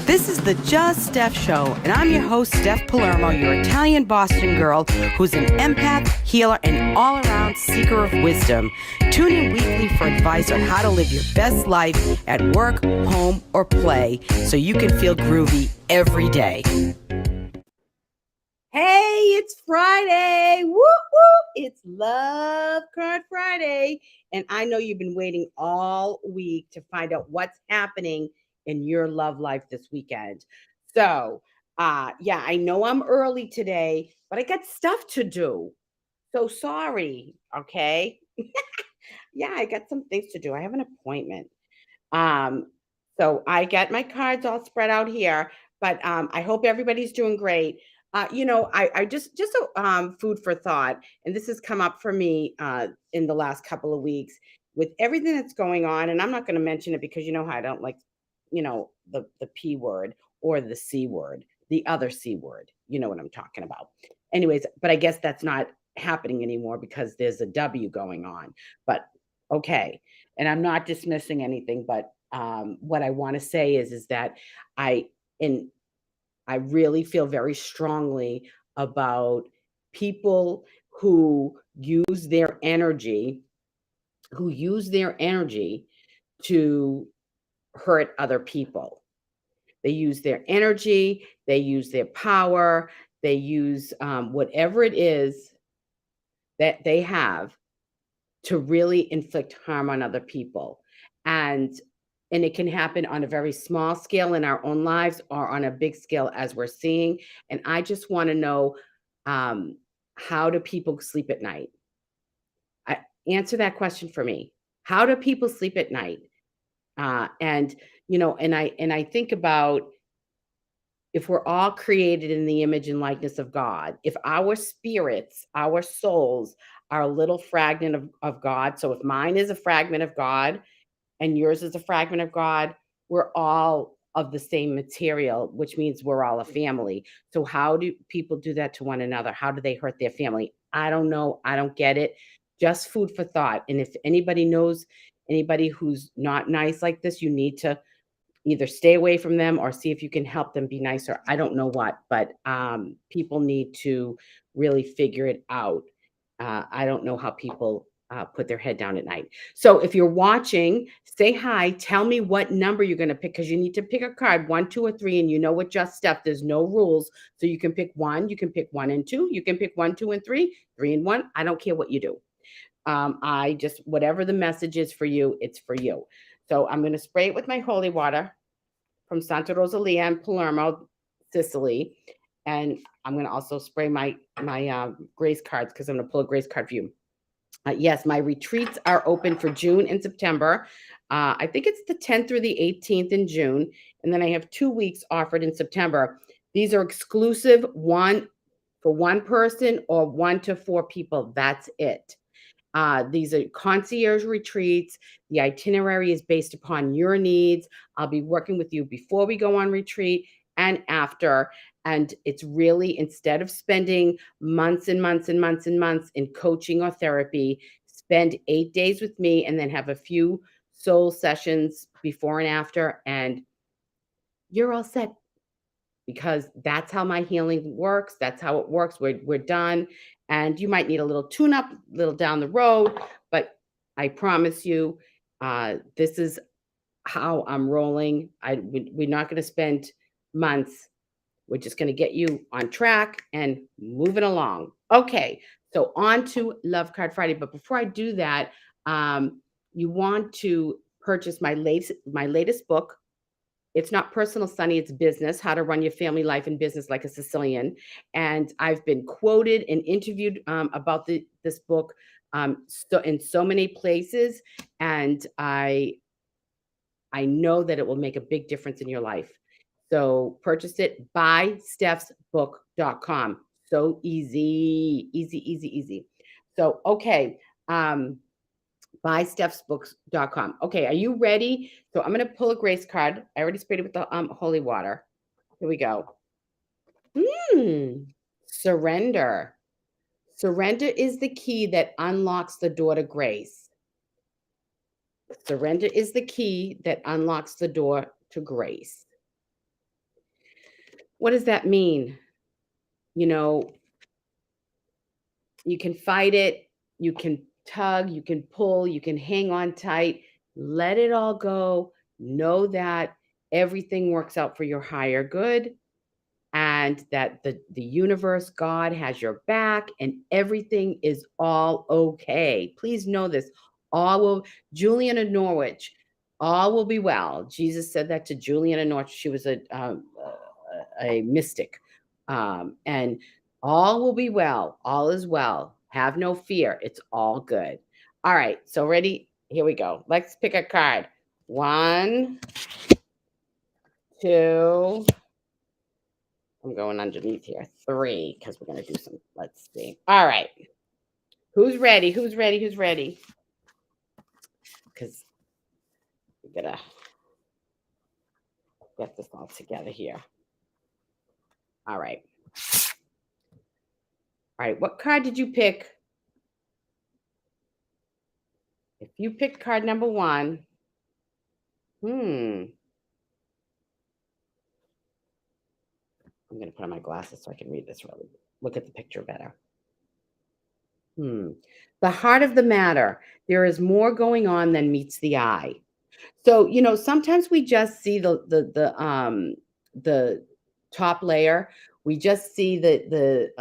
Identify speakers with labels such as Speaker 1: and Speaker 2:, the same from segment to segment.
Speaker 1: This is the Just Steph Show, and I'm your host, Steph Palermo, your Italian Boston girl who's an empath, healer, and all-around seeker of wisdom. Tune in weekly for advice on how to live your best life at work, home, or play so you can feel groovy every day. Hey, it's Friday. Whoop, whoop. It's Love Card Friday. And I know you've been waiting all week to find out what's happening in your love life this weekend. So, yeah, I know I'm early today, but I got stuff to do. So sorry, okay? Yeah, I got some things to do. I have an appointment. Um, so I got my cards all spread out here, but I hope everybody's doing great. I just food for thought, and this has come up for me in the last couple of weeks with everything that's going on. And I'm not going to mention it because you know how I don't like, the P word or the C word, the other C word. You know what I'm talking about. Anyways, but I guess that's not happening anymore because there's a W going on. But okay, and I'm not dismissing anything, but what I want to say is that I and I really feel very strongly about people use their energy, who use their energy to hurt other people. They use their energy, they use their power, they use whatever it is that they have to really inflict harm on other people. And and it can happen on a very small scale in our own lives or on a big scale as we're seeing. And I just want to know, um, how do people sleep at night? Answer that question for me. How do people sleep at night? And and I think about, if we're all created in the image and likeness of God, if our spirits, our souls are a little fragment of God. So if mine is a fragment of God and yours is a fragment of God, we're all of the same material, which means we're all a family. So how do people do that to one another? How do they hurt their family? I don't know. I don't get it. Just food for thought. And if anybody knows anybody who's not nice like this, you need to either stay away from them or see if you can help them be nicer. I don't know what, but people need to really figure it out. I don't know how people put their head down at night. So if you're watching, say hi. Tell me what number you're going to pick, because you need to pick a card, 1, 2, or 3, and you know what, Just Steph. There's no rules, so you can pick one. You can pick 1 and 2. You can pick 1, 2, and 3, 3 and 1. I don't care what you do. I just, whatever the message is for you, it's for you. So I'm going to spray it with my holy water from Santa Rosalia in Palermo, Sicily. And I'm going to also spray my grace cards, because I'm going to pull a grace card for you. Yes, my retreats are open for June and September. I think it's the 10th through the 18th in June. And then I have 2 weeks offered in September. These are exclusive, one for one person or 1 to 4 people. That's it. These are concierge retreats. The itinerary is based upon your needs. I'll be working with you before we go on retreat and after. And it's really, instead of spending months and months and months and months in coaching or therapy, spend 8 days with me and then have a few soul sessions before and after, and you're all set. Because that's how my healing works. That's how it works. We're done. And you might need a little tune up, a little down the road, but I promise you, this is how I'm rolling. We're not going to spend months. We're just going to get you on track and moving along. Okay, so on to Love Card Friday. But before I do that, you want to purchase my latest book. It's not personal, Sunny, it's business, how to run your family life and business like a Sicilian. And I've been quoted and interviewed about this book so in so many places. And I know that it will make a big difference in your life. So purchase it, buystephsbook.com. So easy, easy, easy, easy. So, okay. Buystephsbooks.com. Okay, are you ready? So I'm going to pull a grace card. I already sprayed it with the holy water. Here we go. Surrender. Surrender is the key that unlocks the door to grace. Surrender is the key that unlocks the door to grace. What does that mean? You know, you can fight it, you can tug, you can pull, you can hang on tight, let it all go. Know that everything works out for your higher good and that the universe, God has your back and everything is all okay. Please know this. All will Julian of Norwich, all will be well. Jesus said that to Julian of Norwich. She was a mystic. And all will be well. All is well. Have no fear. It's all good. All right. So ready? Here we go. Let's pick a card. One, two, I'm going underneath here. Three, because we're going to do some. Let's see. All right. Who's ready? Who's ready? Who's ready? Because we got to get this all together here. All right. All right. What card did you pick? If you picked card number one, I'm going to put on my glasses so I can read this really. Look at the picture better. The heart of the matter. There is more going on than meets the eye. So, sometimes we just see the top layer. We just see the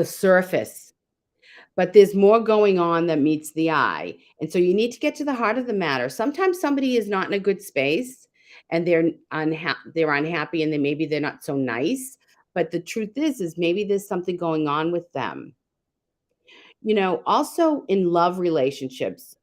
Speaker 1: surface, but there's more going on than meets the eye. And so you need to get to the heart of the matter. Sometimes somebody is not in a good space and they're unhappy and maybe they're not so nice. But the truth is maybe there's something going on with them. Also in love relationships,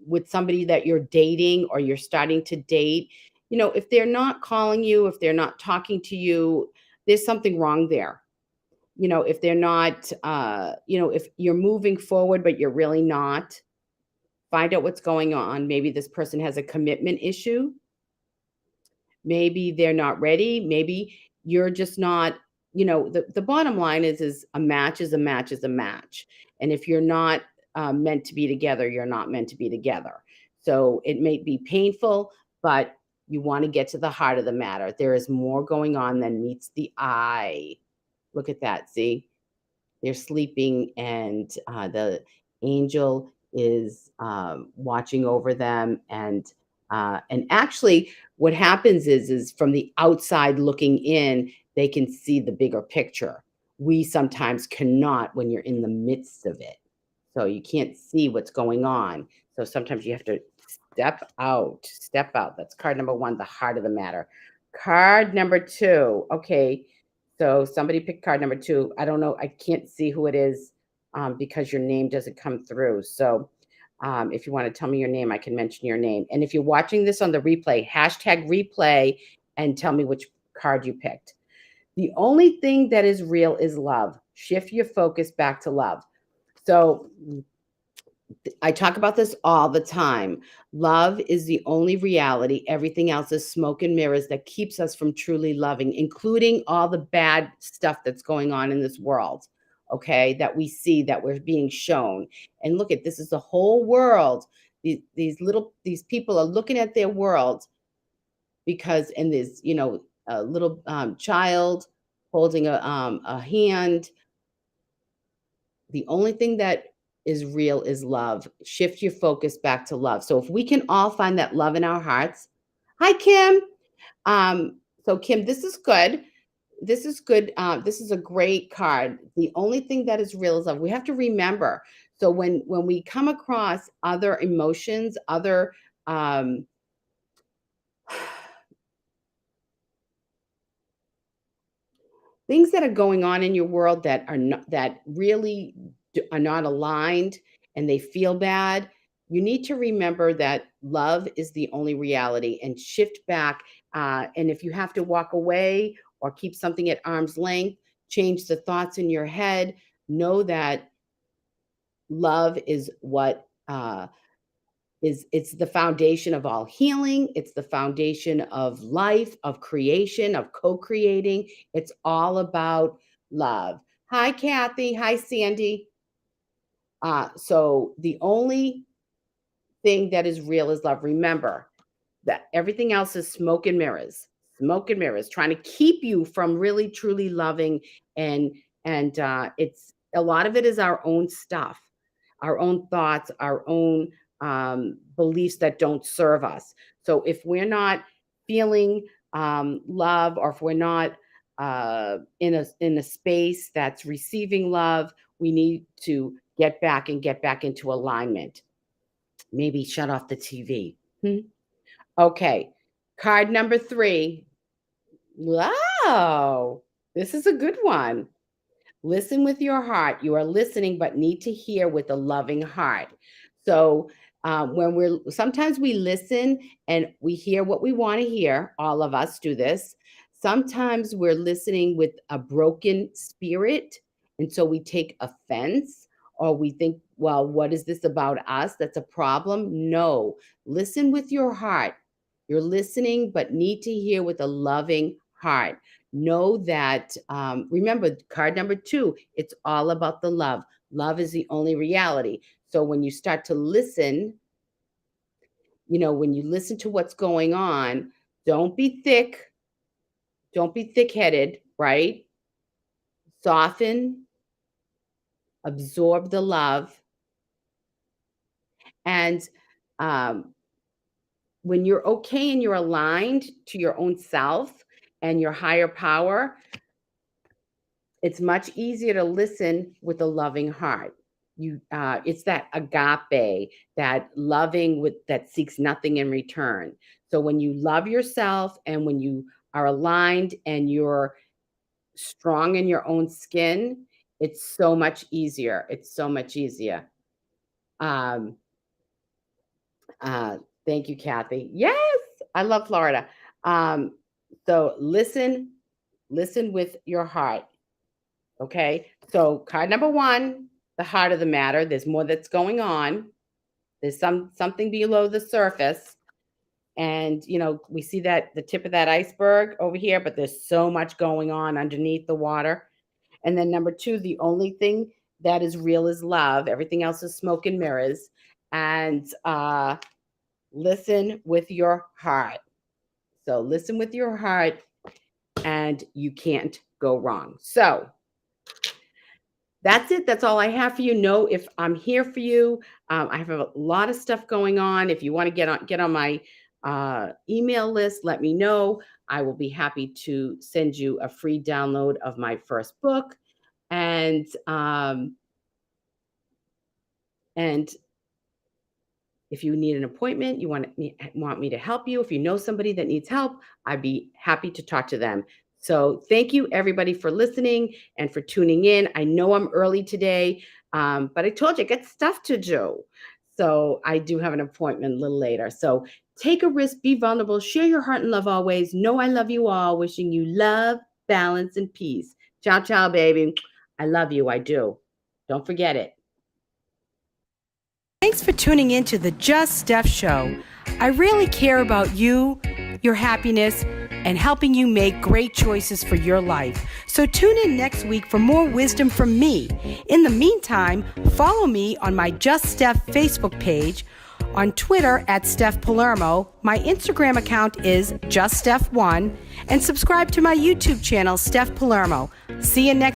Speaker 1: with somebody that you're dating or you're starting to date, if they're not calling you, if they're not talking to you, there's something wrong there. If they're not, if you're moving forward, but you're really not, find out what's going on. Maybe this person has a commitment issue. Maybe they're not ready. Maybe you're just not, the bottom line is a match is a match is a match. And if you're not meant to be together, you're not meant to be together. So it may be painful, but you want to get to the heart of the matter. There is more going on than meets the eye. Look at that. See? They're sleeping, and the angel is watching over them. And actually, what happens is from the outside looking in, they can see the bigger picture. We sometimes cannot when you're in the midst of it. So you can't see what's going on. So sometimes you have to step out. Step out. That's card number one, the heart of the matter. Card number two. Okay. So somebody picked card number two. I don't know. I can't see who it is because your name doesn't come through. So if you want to tell me your name, I can mention your name. And if you're watching this on the replay, hashtag replay and tell me which card you picked. The only thing that is real is love. Shift your focus back to love. So I talk about this all the time. Love is the only reality. Everything else is smoke and mirrors that keeps us from truly loving, including all the bad stuff that's going on in this world, okay, that we see, that we're being shown. And look at this is the whole world. These people are looking at their world because, and there's, a little child holding a hand. The only thing that is real is love. Shift your focus back to love. So if we can all find that love in our hearts. Hi, Kim. So Kim, this is good. This is good. This is a great card. The only thing that is real is love. We have to remember. So when we come across other emotions, other things that are going on in your world that are not that really are not aligned and they feel bad, you need to remember that love is the only reality and shift back. And if you have to walk away or keep something at arm's length, change the thoughts in your head. Know that love is what it's the foundation of all healing. It's the foundation of life, of creation, of co-creating. It's all about love. Hi, Kathy. Hi, Sandy. So the only thing that is real is love. Remember, That everything else is smoke and mirrors, trying to keep you from really truly loving. And it's a lot of it is our own stuff, our own thoughts, our own beliefs that don't serve us. So if we're not feeling love, or if we're not in a space that's receiving love, we need to get back into alignment. Maybe shut off the TV. Okay. Card number 3. Wow. This is a good one. Listen with your heart. You are listening, but need to hear with a loving heart. So when we're sometimes we listen and we hear what we want to hear. All of us do this. Sometimes we're listening with a broken spirit, and so we take offense, or we think, well, what is this about us? That's a problem. No, listen with your heart. You're listening, but need to hear with a loving heart. Know that, remember, card number 2, it's all about the love. Love is the only reality. So when you start to listen, when you listen to what's going on, don't be thick, don't be thick-headed, right? Soften, absorb the love. And when you're okay and you're aligned to your own self and your higher power, it's much easier to listen with a loving heart. It's that agape, that loving that seeks nothing in return. So when you love yourself and when you are aligned and you're strong in your own skin, it's so much easier. It's so much easier. Um, Thank you, Kathy. Yes, I love Florida. So listen with your heart. Okay. So card number 1, the heart of the matter. There's more that's going on. There's something below the surface. And we see that the tip of that iceberg over here, but there's so much going on underneath the water. And then number 2, the only thing that is real is love. Everything else is smoke and mirrors. And listen with your heart. So listen with your heart, and you can't go wrong. So that's it. That's all I have for you. Know if I'm here for you. I have a lot of stuff going on. If you want to get on my email list, let me know. I will be happy to send you a free download of my first book. And if you need an appointment, you want me to help you. If you know somebody that needs help, I'd be happy to talk to them. So thank you, everybody, for listening and for tuning in. I know I'm early today, but I told you I got stuff to do. So I do have an appointment a little later. So take a risk, be vulnerable, share your heart and love always. Know I love you all. Wishing you love, balance, and peace. Ciao, ciao, baby. I love you. I do. Don't forget it. Thanks for tuning in to the Just Steph Show. I really care about you, your happiness, and helping you make great choices for your life. So tune in next week for more wisdom from me. In the meantime, follow me on my Just Steph Facebook page, on Twitter at Steph Palermo. My Instagram account is JustSteph1, and subscribe to my YouTube channel, Steph Palermo. See you next